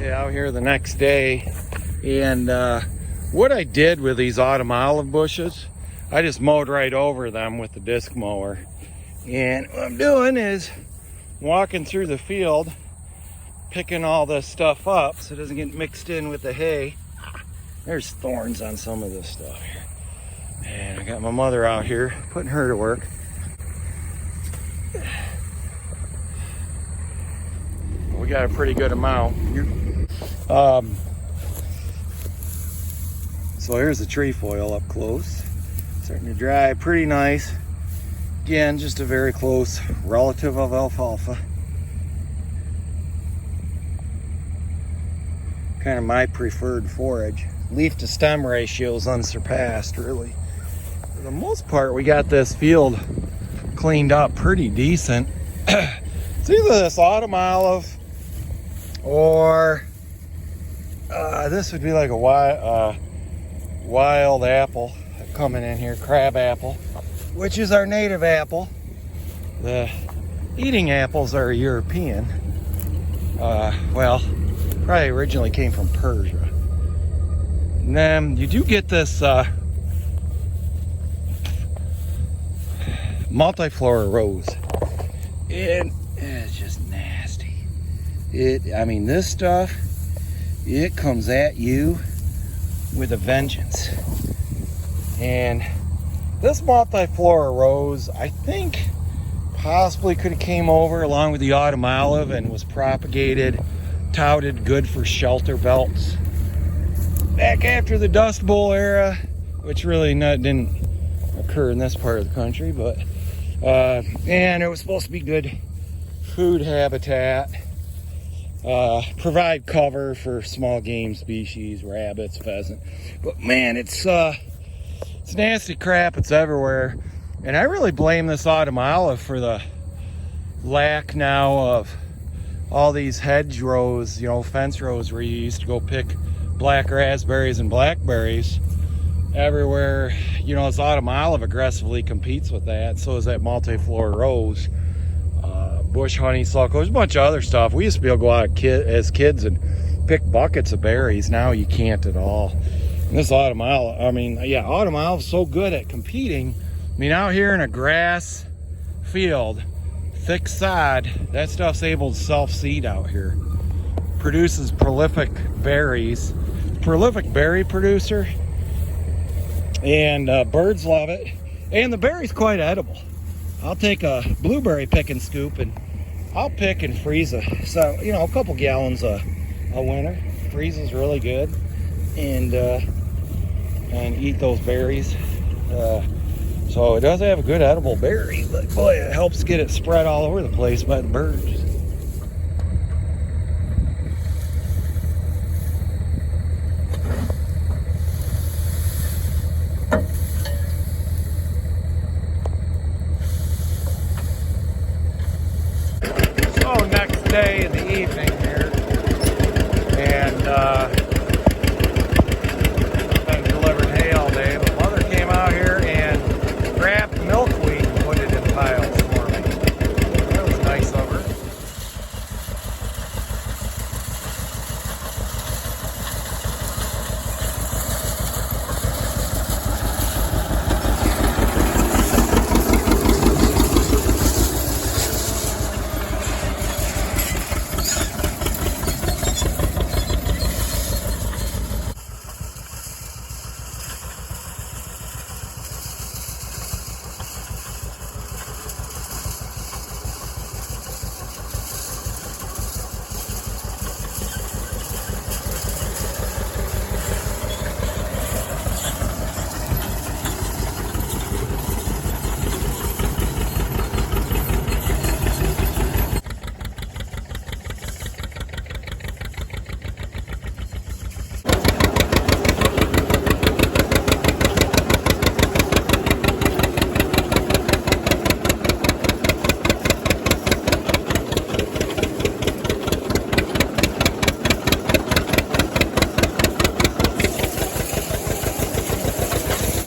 Okay, out here the next day, and what I did with these autumn olive bushes, I just mowed right over them with the disc mower. And what I'm doing is walking through the field, picking all this stuff up so it doesn't get mixed in with the hay. There's thorns on some of this stuff here. And I got my mother out here, putting her to work. We got a pretty good amount. So here's the trefoil up close. Starting to dry pretty nice. Again, just a very close relative of alfalfa. Kind of my preferred forage. Leaf to stem ratio is unsurpassed, really. For the most part, we got this field cleaned up pretty decent. It's either this autumn olive or this would be like a wild apple coming in here, crab apple, which is our native apple. The eating apples are European. Well, probably originally came from Persia. And then you do get this multiflora rose. And it's just nasty. I mean, this stuff, it comes at you with a vengeance. And this multiflora rose, I think, possibly could have came over along with the autumn olive and was propagated, touted good for shelter belts back after the Dust Bowl era, which really didn't occur in this part of the country, but and it was supposed to be good food habitat, provide cover for small game species, rabbits, pheasant. But man, it's nasty crap. It's everywhere, and I really blame this autumn olive for the lack now of all these hedgerows, fence rows where you used to go pick black raspberries and blackberries. Everywhere, this autumn olive aggressively competes with that. So is that multiflora rose, bush honeysuckle. There's a bunch of other stuff. We used to be able to go out as kids and pick buckets of berries. Now you can't at all. And this autumn olive, autumn olive's so good at competing. Out here in a grass field, thick sod, that stuff's able to self-seed out here. Produces prolific berries. Prolific berry producer. And birds love it. And the berry's quite edible. I'll take a blueberry picking scoop and I'll pick and freeze a couple gallons a winter. Freezes really good. And eat those berries. So it does have a good edible berry, but boy, it helps get it spread all over the place by the birds. So next day,